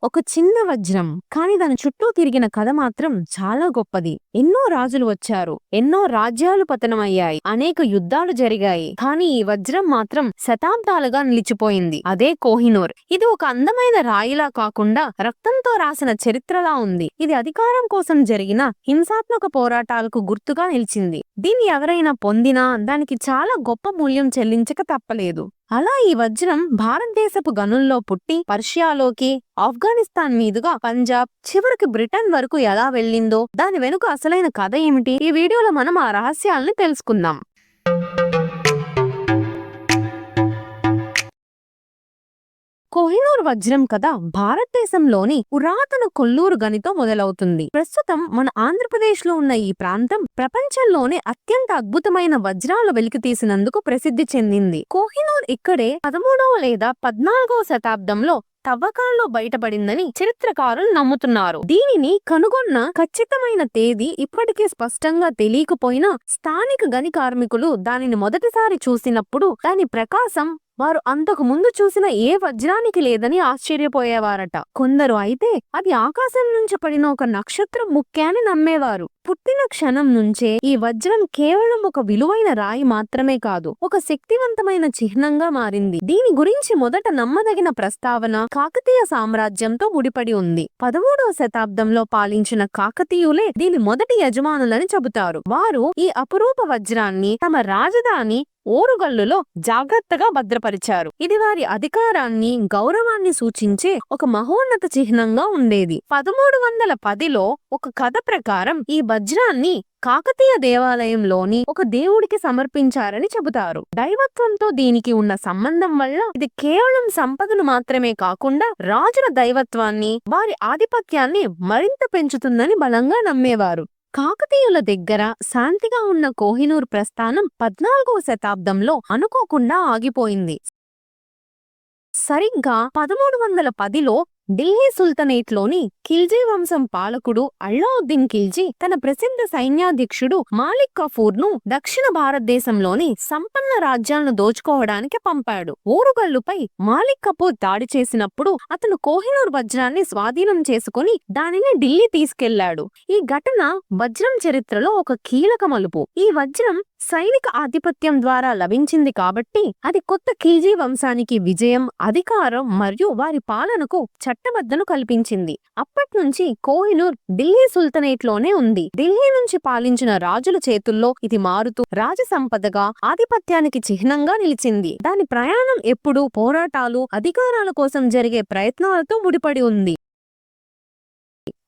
ఒక చిన్న వజ్రం, కానీ దాని చుట్టూ తిరిగిన కథ మాత్రం చాలా గొప్పది. ఎన్నో రాజులు వచ్చారు, ఎన్నో రాజ్యాలు పతనమయ్యాయి, అనేక యుద్ధాలు జరిగాయి. కానీ ఈ వజ్రం మాత్రం శతాబ్దాలుగా నిలిచిపోయింది. అదే కోహినూర్. ఇది ఒక అందమైన రాయిలా కాకుండా రక్తంతో రాసిన చరిత్రలా ఉంది. ఇది అధికారం కోసం జరిగిన హింసాత్మక పోరాటాలకు గుర్తుగా నిలిచింది. దీన్ని ఎవరైనా పొందినా దానికి చాలా గొప్ప మూల్యం చెల్లించక తప్పలేదు. అలా ఈ వజ్రం భారతదేశపు గనుల్లో పుట్టి పర్షియాలోకి, ఆఫ్ఘనిస్తాన్ మీదుగా పంజాబ్, చివరికి బ్రిటన్ వరకు ఎలా వెళ్ళిందో, దాని వెనుక అసలైన కథ ఏమిటి, ఈ వీడియోలో మనం ఆ రహస్యాల్ని తెలుసుకుందాం. కోహినూర్ వజ్రం కథ భారతదేశంలోని పురాతన కొల్లూరు గనితో మొదలవుతుంది. ప్రస్తుతం మన ఆంధ్రప్రదేశ్ లో ఉన్న ఈ ప్రాంతం ప్రపంచంలోనే అత్యంత అద్భుతమైన వజ్రాలు వెలికితీసినందుకు ప్రసిద్ధి చెందింది. కోహినూర్ ఇక్కడే 13వ లేదా 14వ శతాబ్దంలో తవ్వకాల్లో బయటపడిందని చరిత్రకారులు నమ్ముతున్నారు. దీనిని కనుగొన్న ఖచ్చితమైన తేదీ ఇప్పటికీ స్పష్టంగా తెలియకపోయినా స్థానిక గని కార్మికులు దానిని మొదటిసారి చూసినప్పుడు దాని ప్రకాశం వారు అంతకు ముందు చూసిన ఏ వజ్రానికి లేదని ఆశ్చర్యపోయేవారట. కొందరు అయితే అది ఆకాశం నుంచి పడిన ఒక నక్షత్రం ముక్కే అని నమ్మేవారు. పుట్టిన క్షణం నుంచే ఈ వజ్రం కేవలం ఒక విలువైన రాయి మాత్రమే కాదు, ఒక శక్తివంతమైన చిహ్నంగా మారింది. దీని గురించి మొదట నమ్మదగిన ప్రస్తావన కాకతీయ సామ్రాజ్యంతో ముడిపడి ఉంది. 13వ శతాబ్దంలో పాలించిన కాకతీయులే దీని మొదటి యజమానులని చెబుతారు. వారు ఈ అపురూప వజ్రాన్ని తమ రాజధాని ఓరుగల్లులో జాగ్రత్తగా భద్రపరిచారు. ఇది వారి అధికారాన్ని, గౌరవాన్ని సూచించే ఒక మహోన్నత చిహ్నంగా ఉండేది. 1310లో ఒక కథ ప్రకారం ఈ వజ్రాన్ని కాకతీయ దేవాలయంలోని ఒక దేవుడికి సమర్పించారని చెబుతారు. దైవత్వంతో దీనికి ఉన్న సంబంధం వల్ల ఇది కేవలం సంపదను మాత్రమే కాకుండా రాజుల దైవత్వాన్ని, వారి ఆధిపత్యాన్ని మరింత పెంచుతుందని బలంగా నమ్మేవారు. కాకతీయుల దగ్గర శాంతిగా ఉన్న కోహినూర్ ప్రస్థానం 14వ శతాబ్దంలో అనుకోకుండా ఆగిపోయింది. సరిగ్గా 1310లో ఢిల్లీ సుల్తనేట్లోని ఖిల్జీ వంశం పాలకుడు అల్లావుద్దీన్ ఖిల్జీ తన ప్రసిద్ధ సైన్యాధ్యక్షుడు మాలిక్ కఫూర్ ను దక్షిణ భారతదేశంలోని సంపన్న రాజ్యాలను దోచుకోవడానికి పంపాడు. ఓరుగల్లుపై మాలిక్ కఫూర్ దాడి చేసినప్పుడు అతను కోహినూర్ వజ్రాన్ని స్వాధీనం చేసుకుని దానిని ఢిల్లీ తీసుకెళ్లాడు. ఈ ఘటన వజ్రం చరిత్రలో ఒక కీలక మలుపు. ఈ వజ్రం సైనిక ఆధిపత్యం ద్వారా లభించింది కాబట్టి అది కొత్త ఖిల్జీ వంశానికి విజయం, అధికారం మరియు వారి పాలనకు చట్టబద్ధను కల్పించింది. అప్పట్నుంచి కోహినూర్ ఢిల్లీ సుల్తనేట్లోనే ఉంది. ఢిల్లీ నుంచి పాలించిన రాజుల చేతుల్లో ఇది మారుతూ రాజసంపదగా, ఆధిపత్యానికి చిహ్నంగా నిలిచింది. దాని ప్రయాణం ఎప్పుడూ పోరాటాలు, అధికారాల కోసం జరిగే ప్రయత్నాలతో ముడిపడి ఉంది.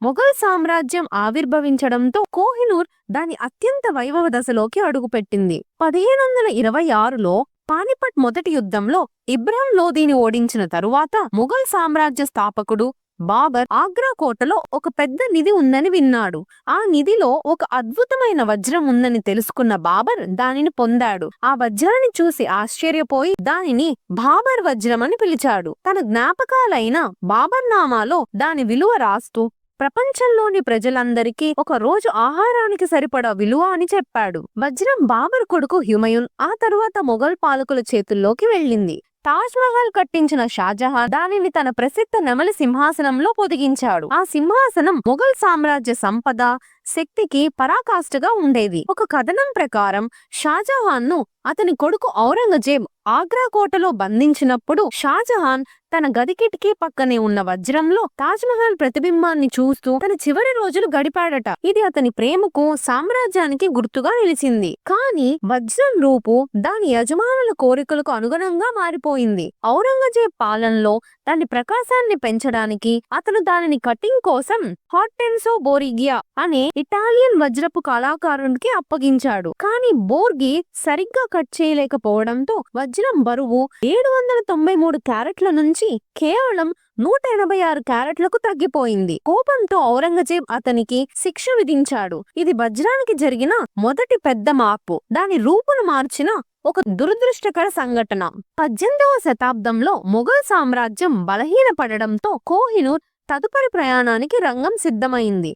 మొఘల్ సామ్రాజ్యం ఆవిర్భవించడంతో కోహినూర్ దాని అత్యంత వైభవ దశలోకి అడుగుపెట్టింది. 1526లో పానిపట్ మొదటి యుద్ధంలో ఇబ్రాహిం లోదీని ఓడించిన తరువాత మొఘల్ సామ్రాజ్య స్థాపకుడు బాబర్ ఆగ్రా కోటలో ఒక పెద్ద నిధి ఉందని విన్నాడు. ఆ నిధిలో ఒక అద్భుతమైన వజ్రం ఉందని తెలుసుకున్న బాబర్ దానిని పొందాడు. ఆ వజ్రాన్ని చూసి ఆశ్చర్యపోయి దానిని బాబర్ వజ్రం అని పిలిచాడు. తన జ్ఞాపకాలైన బాబర్ నామాలో దాని విలువ రాస్తూ ప్రపంచంలోని ప్రజలందరికీ ఒక రోజు ఆహారానికి సరిపడా విలువ అని చెప్పాడు. వజ్రం బాబర్ కొడుకు హుమయూన్ ఆ తరువాత మొఘల్ పాలకుల చేతుల్లోకి వెళ్ళింది. తాజ్ మహల్ కట్టించిన షాజహాన్ దానిని తన ప్రసిద్ధ నెమలి సింహాసనంలో పొదిగించాడు. ఆ సింహాసనం మొఘల్ సామ్రాజ్య సంపద, శక్తికి పరాకాష్ఠగా ఉండేది. ఒక కథనం ప్రకారం షాజహాన్ ను అతని కొడుకు ఔరంగజేబ్ ఆగ్రా కోటలో బంధించినప్పుడు షాజహాన్ తన గది కిటికీ పక్కనే ఉన్న వజ్రంలో తాజ్ మహల్ ప్రతిబింబాన్ని చూస్తూ తన చివరి రోజులు గడిపాడట. ఇది అతని ప్రేమకు, సామ్రాజ్యానికి గుర్తుగా నిలిచింది. కానీ వజ్రం రూపు దాని యజమానుల కోరికలకు అనుగుణంగా మారిపోయింది. ఔరంగజేబ్ పాలనలో దాని ప్రకాశాన్ని పెంచడానికి అతను దానిని కటింగ్ కోసం హార్టెన్సో బోరిగియా అనే ఇటాలియన్ వజ్రపు కళాకారునికి అప్పగించాడు. కానీ బోర్గి సరిగ్గా కట్ చేయలేకపోవడంతో వజ్రం బరువు 793 క్యారెట్ల నుంచి కేవలం 186 క్యారెట్లకు తగ్గిపోయింది. కోపంతో ఔరంగజేబ్ అతనికి శిక్ష విధించాడు. ఇది వజ్రానికి జరిగిన మొదటి పెద్ద మార్పు, దాని రూపును మార్చిన ఒక దురదృష్టకర సంఘటన. 18వ శతాబ్దంలో మొఘల్ సామ్రాజ్యం బలహీనపడడంతో కోహినూర్ తదుపరి ప్రయాణానికి రంగం సిద్ధమైంది.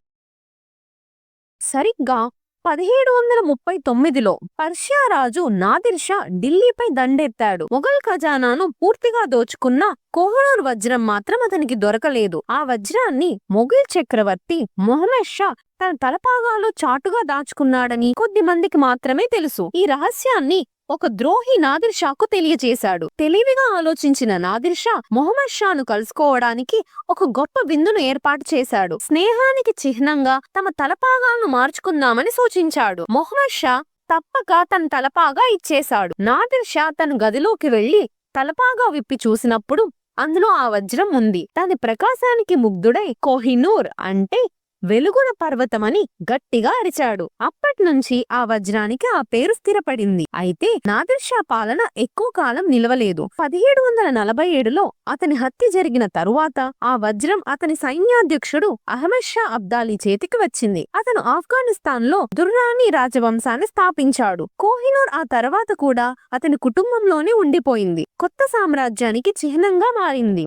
సరిగ్గా 1739లో పర్షియా రాజు నాదిర్ షా ఢిల్లీపై దండెత్తాడు. మొఘల్ ఖజానాను పూర్తిగా దోచుకున్న కోహినూర్ వజ్రం మాత్రం అతనికి దొరకలేదు. ఆ వజ్రాన్ని మొఘల్ చక్రవర్తి మొహమ్మద్ షా తన తలపాగాలో చాటుగా దాచుకున్నాడని కొద్ది మందికి మాత్రమే తెలుసు. ఈ రహస్యాన్ని ఒక ద్రోహి నాదిర్ షాకు తెలియజేశాడు. తెలివిగా ఆలోచించిన నాదిర్ షా మొహమ్మద్ షాను కలుసుకోవడానికి ఒక గొప్ప విందును ఏర్పాటు చేశాడు. స్నేహానికి చిహ్నంగా తమ తలపాగాలను మార్చుకుందామని సూచించాడు. మొహమ్మద్ షా తప్పక తన తలపాగా ఇచ్చేశాడు. నాదిర్ షా తన గదిలోకి వెళ్లి తలపాగా విప్పి చూసినప్పుడు అందులో ఆ వజ్రం ఉంది. దాని ప్రకాశానికి ముగ్ధుడై కోహినూర్ అంటే వెలుగుల పర్వతమని గట్టిగా అరిచాడు. అప్పట్నుంచి ఆ వజ్రానికి ఆ పేరు స్థిరపడింది. అయితే నాదిర్ షా పాలన ఎక్కువ కాలం నిలవలేదు. 1747లో అతని హత్య జరిగిన తరువాత ఆ వజ్రం అతని సైన్యాధ్యక్షుడు అహ్మద్ షా అబ్దాలీ చేతికి వచ్చింది. అతను ఆఫ్ఘనిస్తాన్ లో దుర్రానీ రాజవంశాన్ని స్థాపించాడు. కోహినూర్ ఆ తర్వాత కూడా అతని కుటుంబంలోనే ఉండిపోయింది. కొత్త సామ్రాజ్యానికి చిహ్నంగా మారింది.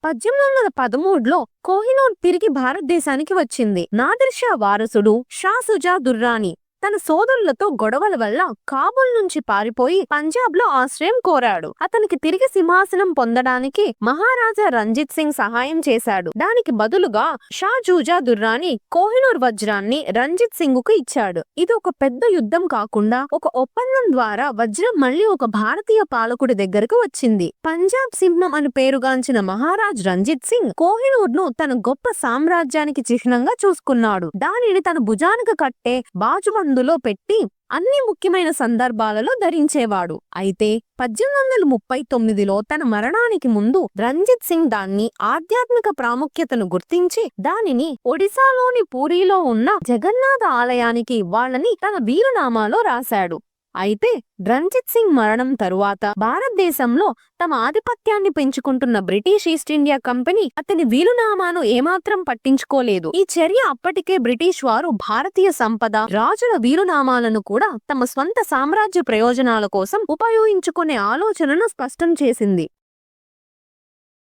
1813లో కోహినూర్ తిరిగి భారతదేశానికి వచ్చింది. నాదిర్ షా వారసుడు షా సుజా దుర్రానీ తన సోదరులతో గొడవల వల్ల కాబూల్ నుంచి పారిపోయి పంజాబ్ లో ఆశ్రయం కోరాడు. అతనికి తిరిగి సింహాసనం పొందడానికి మహారాజా రంజిత్ సింగ్ సహాయం చేశాడు. దానికి బదులుగా షా జూజా దుర్రానీ కోహినూర్ వజ్రాన్ని రంజిత్ సింగ్ కు ఇచ్చాడు. ఇది ఒక పెద్ద యుద్ధం కాకుండా ఒక ఒప్పందం ద్వారా వజ్రం మళ్లీ ఒక భారతీయ పాలకుడి దగ్గరకు వచ్చింది. పంజాబ్ సింహం అని పేరుగాంచిన మహారాజ్ రంజిత్ సింగ్ కోహినూర్ ను తన గొప్ప సామ్రాజ్యానికి చిహ్నంగా చూసుకున్నాడు. దానిని తన భుజానికి కట్టే బాజుబందులో పెట్టి అన్ని ముఖ్యమైన సందర్భాలలో ధరించేవాడు. అయితే 1839లో తన మరణానికి ముందు రంజిత్ సింగ్ దాన్ని ఆధ్యాత్మిక ప్రాముఖ్యతను గుర్తించి దానిని ఒడిశాలోని పూరీలో ఉన్న జగన్నాథ ఆలయానికి ఇవ్వాలని తన వీలునామాలో రాశాడు. అయితే రంజిత్ సింగ్ మరణం తరువాత భారతదేశంలో తమ ఆధిపత్యాన్ని పెంచుకుంటున్న బ్రిటిష్ ఈస్ట్ ఇండియా కంపెనీ అతని వీలునామాను ఏమాత్రం పట్టించుకోలేదు. ఈ చర్య అప్పటికే బ్రిటిష్ వారు భారతీయ సంపద, రాజుల వీలునామాలను కూడా తమ స్వంత సామ్రాజ్య ప్రయోజనాల కోసం ఉపయోగించుకునే ఆలోచనను స్పష్టం చేసింది.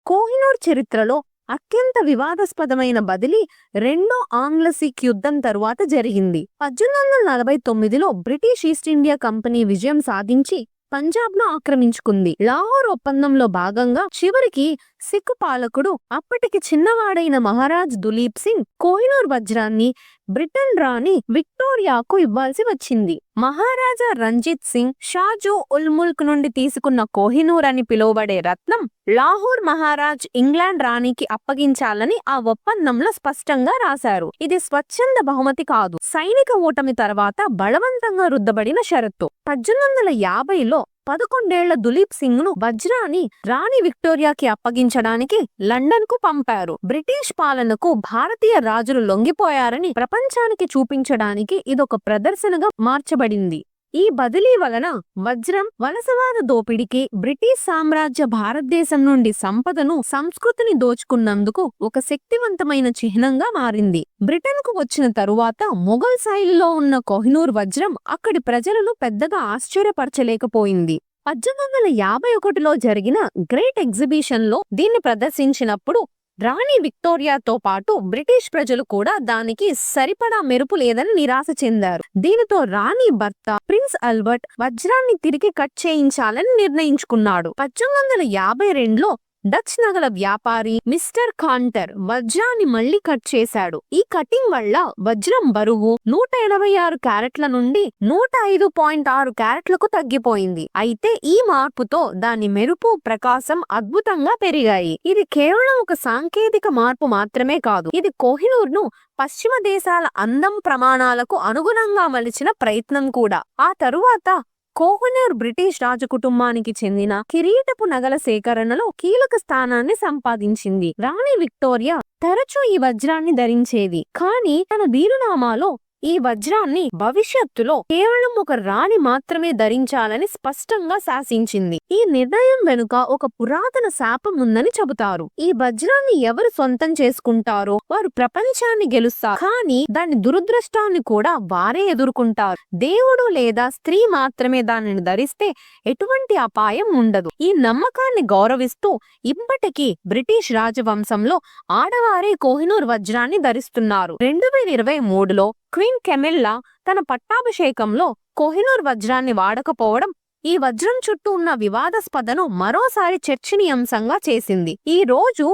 కోహినూర్ చరిత్రలో అత్యంత వివాదాస్పదమైన బదిలీ రెండో ఆంగ్ల సిక్ యుద్ధం తరువాత జరిగింది. 1849లో బ్రిటిష్ ఈస్ట్ ఇండియా కంపెనీ విజయం సాధించి పంజాబ్ ను ఆక్రమించుకుంది. లాహోర్ ఒప్పందంలో భాగంగా చివరికి సిక్ పాలకుడు అప్పటికి చిన్నవాడైన మహారాజ్ దులీప్ సింగ్ కోహినూర్ వజ్రాన్ని బ్రిటన్ రాణి విక్టోరియాకు ఇవ్వాల్సి వచ్చింది. మహారాజా రంజిత్ సింగ్ షాజూ ఉల్ ముల్క్ నుండి తీసుకున్న కోహినూర్ అని పిలువబడే రత్నం లాహోర్ మహారాజ్ ఇంగ్లాండ్ రాణికి అప్పగించాలని ఆ ఒప్పందంలో స్పష్టంగా రాశారు. ఇది స్వచ్ఛంద బహుమతి కాదు, సైనిక ఓటమి తర్వాత బలవంతంగా రుద్దబడిన షరతు. 1850లో 11 ఏళ్ల దులీప్ సింగ్ ను వజ్రాన్ని రాణి విక్టోరియాకి అప్పగించడానికి లండన్ కు పంపారు. బ్రిటిష్ పాలనకు భారతీయ రాజులు లొంగిపోయారని ప్రపంచానికి చూపించడానికి ఇదొక ప్రదర్శనగా మార్చబడింది. ఈ బదిలీ వలన వజ్రం వలసవాద దోపిడికి, బ్రిటిష్ సామ్రాజ్య భారతదేశం నుండి సంపదను, సంస్కృతిని దోచుకున్నందుకు ఒక శక్తివంతమైన చిహ్నంగా మారింది. బ్రిటన్ కు వచ్చిన తరువాత మొఘల్ శైలిలో ఉన్న కోహినూర్ వజ్రం అక్కడి ప్రజలను పెద్దగా ఆశ్చర్యపరచలేకపోయింది. 1851లో జరిగిన గ్రేట్ ఎగ్జిబిషన్ లో దీన్ని ప్రదర్శించినప్పుడు రాణి విక్టోరియాతో పాటు బ్రిటిష్ ప్రజలు కూడా దానికి సరిపడా మెరుపు లేదని నిరాశ చెందారు. దీనితో రాణి భర్త ప్రిన్స్ ఆల్బర్ట్ వజ్రాన్ని తిరిగి కట్ చేయించాలని నిర్ణయించుకున్నాడు. 1852లో డచ్ నగల వ్యాపారి మిస్టర్ కాంటర్ వజ్రాన్ని మళ్లీ కట్ చేశాడు. ఈ కటింగ్ వల్ల వజ్రం బరువు 186 క్యారెట్ల నుండి 105.6 క్యారెట్లకు తగ్గిపోయింది. అయితే ఈ మార్పుతో దాని మెరుపు, ప్రకాశం అద్భుతంగా పెరిగాయి. ఇది కేవలం ఒక సాంకేతిక మార్పు మాత్రమే కాదు, ఇది కోహినూర్ ను పశ్చిమ దేశాల అందం ప్రమాణాలకు అనుగుణంగా మలిచిన ప్రయత్నం కూడా. ఆ తరువాత కోహినూర్ బ్రిటిష్ రాజకుటుంబానికి చెందిన కిరీటపు నగల సేకరణలో కీలక స్థానాన్ని సంపాదించింది. రాణి విక్టోరియా తరచూ ఈ వజ్రాన్ని ధరించేది, కానీ తన వీలునామాలో ఈ వజ్రాన్ని భవిష్యత్తులో కేవలం ఒక రాణి మాత్రమే ధరించాలని స్పష్టంగా శాసించింది. ఈ నిర్ణయం వెనుక ఒక పురాతన శాపం ఉందని చెబుతారు. ఈ వజ్రాన్ని ఎవరు సొంతం చేసుకుంటారో వారు ప్రపంచాన్ని గెలుస్తారు, కానీ దాని దురదృష్టాన్ని కూడా వారే ఎదుర్కొంటారు. దేవుడు లేదా స్త్రీ మాత్రమే దానిని ధరిస్తే ఎటువంటి అపాయం ఉండదు. ఈ నమ్మకాన్ని గౌరవిస్తూ ఇప్పటికీ బ్రిటిష్ రాజవంశంలో ఆడవారే కోహినూర్ వజ్రాన్ని ధరిస్తున్నారు. 2023లో క్వీన్ కెమెల్లా తన పట్టాభిషేకంలో కోహినూర్ వజ్రాన్ని వాడకపోవడం ఈ వజ్రం చుట్టూ ఉన్న వివాదాస్పదను మరోసారి చర్చనీయాంశంగా చేసింది. ఈ రోజు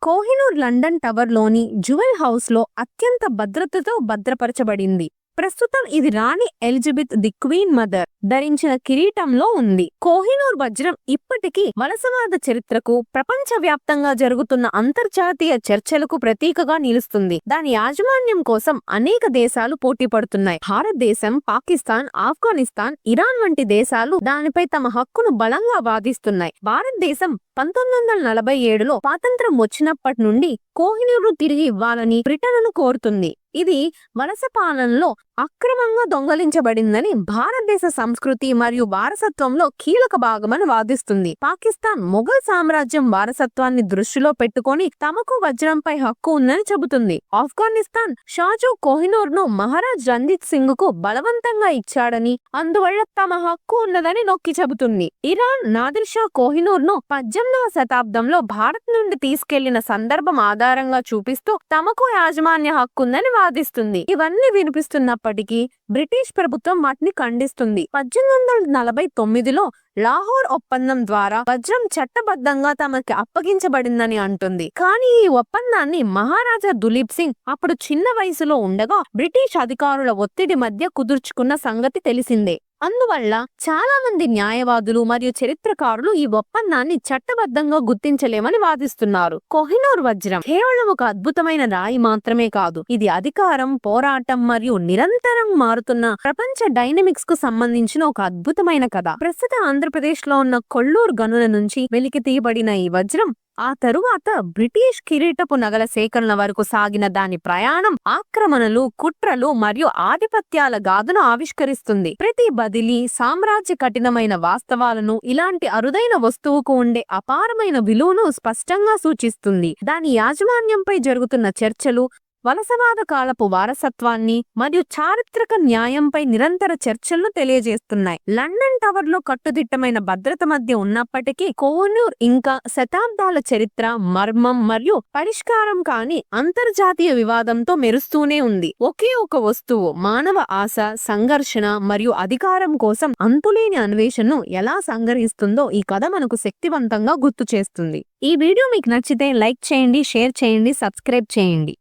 కోహినూర్ లండన్ టవర్లోని జ్యువెల్ హౌస్లో అత్యంత భద్రతతో భద్రపరచబడింది. ప్రస్తుతం ఇది రాణి ఎలిజబెత్ ది క్వీన్ మదర్ ధరించిన కిరీటంలో ఉంది. కోహినూర్ వజ్రం ఇప్పటికీ వలసవాద చరిత్రకు, ప్రపంచవ్యాప్తంగా జరుగుతున్న అంతర్జాతీయ చర్చలకు ప్రతీకగా నిలుస్తుంది. దాని యాజమాన్యం కోసం అనేక దేశాలు పోటీ పడుతున్నాయి. భారతదేశం, పాకిస్తాన్, ఆఫ్ఘనిస్తాన్, ఇరాన్ వంటి దేశాలు దానిపై తమ హక్కును బలంగా వాదిస్తున్నాయి. భారతదేశం 1947లో స్వాతంత్రం వచ్చినప్పటి నుండి కోహినూర్ను తిరిగి ఇవ్వాలని బ్రిటన్ను కోరుతుంది. ఇది వలస పాలనలో అక్రమంగా దొంగలించబడిందని భారతదేశ సంస్కృతి మరియు వారసత్వంలో కీలక భాగమని వాదిస్తుంది. పాకిస్తాన్ మొఘల్ సామ్రాజ్యం వారసత్వాన్ని దృష్టిలో పెట్టుకొని తమకు వజ్రంపై హక్కు ఉందని చెబుతుంది. ఆఫ్ఘనిస్తాన్ షాజు కోహినూర్ ను మహారాజ్ రంజిత్ సింగ్ కు బలవంతంగా ఇచ్చాడని, అందువల్ల తమ హక్కు ఉన్నదని నొక్కి చెబుతుంది. ఇరాన్ నాదిర్ షా కోహినూర్ ను 18వ శతాబ్దంలో భారత్ నుండి తీసుకెళ్లిన సందర్భం ఆధారంగా చూపిస్తూ తమకు యాజమాన్య హక్కుందని వాదిస్తుంది. ఇవన్నీ వినిపిస్తున్నప్పటికీ బ్రిటిష్ ప్రభుత్వం వాటిని ఖండిస్తుంది. 1849లో లాహోర్ ఒప్పందం ద్వారా వజ్రం చట్టబద్ధంగా తమకి అప్పగించబడిందని అంటుంది. కానీ ఈ ఒప్పందాన్ని మహారాజా దులీప్ సింగ్ అప్పుడు చిన్న వయసులో ఉండగా బ్రిటిష్ అధికారుల ఒత్తిడి మధ్య కుదుర్చుకున్న సంగతి తెలిసిందే. అందువల్ల చాలా మంది న్యాయవాదులు మరియు చరిత్రకారులు ఈ ఒప్పందాన్ని చట్టబద్ధంగా గుర్తించలేమని వాదిస్తున్నారు. కోహినూర్ వజ్రం కేవలం ఒక అద్భుతమైన రాయి మాత్రమే కాదు, ఇది అధికారం, పోరాటం మరియు నిరంతరం మారుతున్న ప్రపంచ డైనమిక్స్ కు సంబంధించిన ఒక అద్భుతమైన కథ. ప్రస్తుత ఆంధ్రప్రదేశ్ లో ఉన్న కొల్లూరు గనుల నుంచి వెలికి తీయబడిన ఈ వజ్రం ఆ తరువాత బ్రిటిష్ కిరీటపు నగల సేకరణ వరకు సాగిన దాని ప్రయాణం ఆక్రమణలు, కుట్రలు మరియు ఆధిపత్యాల గాథను ఆవిష్కరిస్తుంది. ప్రతి బదిలీ సామ్రాజ్య కఠినమైన వాస్తవాలను, ఇలాంటి అరుదైన వస్తువుకు ఉండే అపారమైన విలువను స్పష్టంగా సూచిస్తుంది. దాని యాజమాన్యంపై జరుగుతున్న చర్చలు వలసవాద కాలపు వారసత్వాన్ని మరియు చారిత్రక న్యాయంపై నిరంతర చర్చలను తెలియజేస్తున్నాయి. లండన్ టవర్ లో కట్టుదిట్టమైన భద్రత మధ్య ఉన్నప్పటికీ కోహినూర్ ఇంకా శతాబ్దాల చరిత్ర, మర్మం మరియు పరిష్కారం కాని అంతర్జాతీయ వివాదంతో మెరుస్తూనే ఉంది. ఒకే ఒక వస్తువు మానవ ఆశ, సంఘర్షణ మరియు అధికారం కోసం అంతులేని అన్వేషణను ఎలా సంగ్రహిస్తుందో ఈ కథ మనకు శక్తివంతంగా గుర్తు చేస్తుంది. ఈ వీడియో మీకు నచ్చితే లైక్ చేయండి, షేర్ చేయండి, సబ్స్క్రైబ్ చేయండి.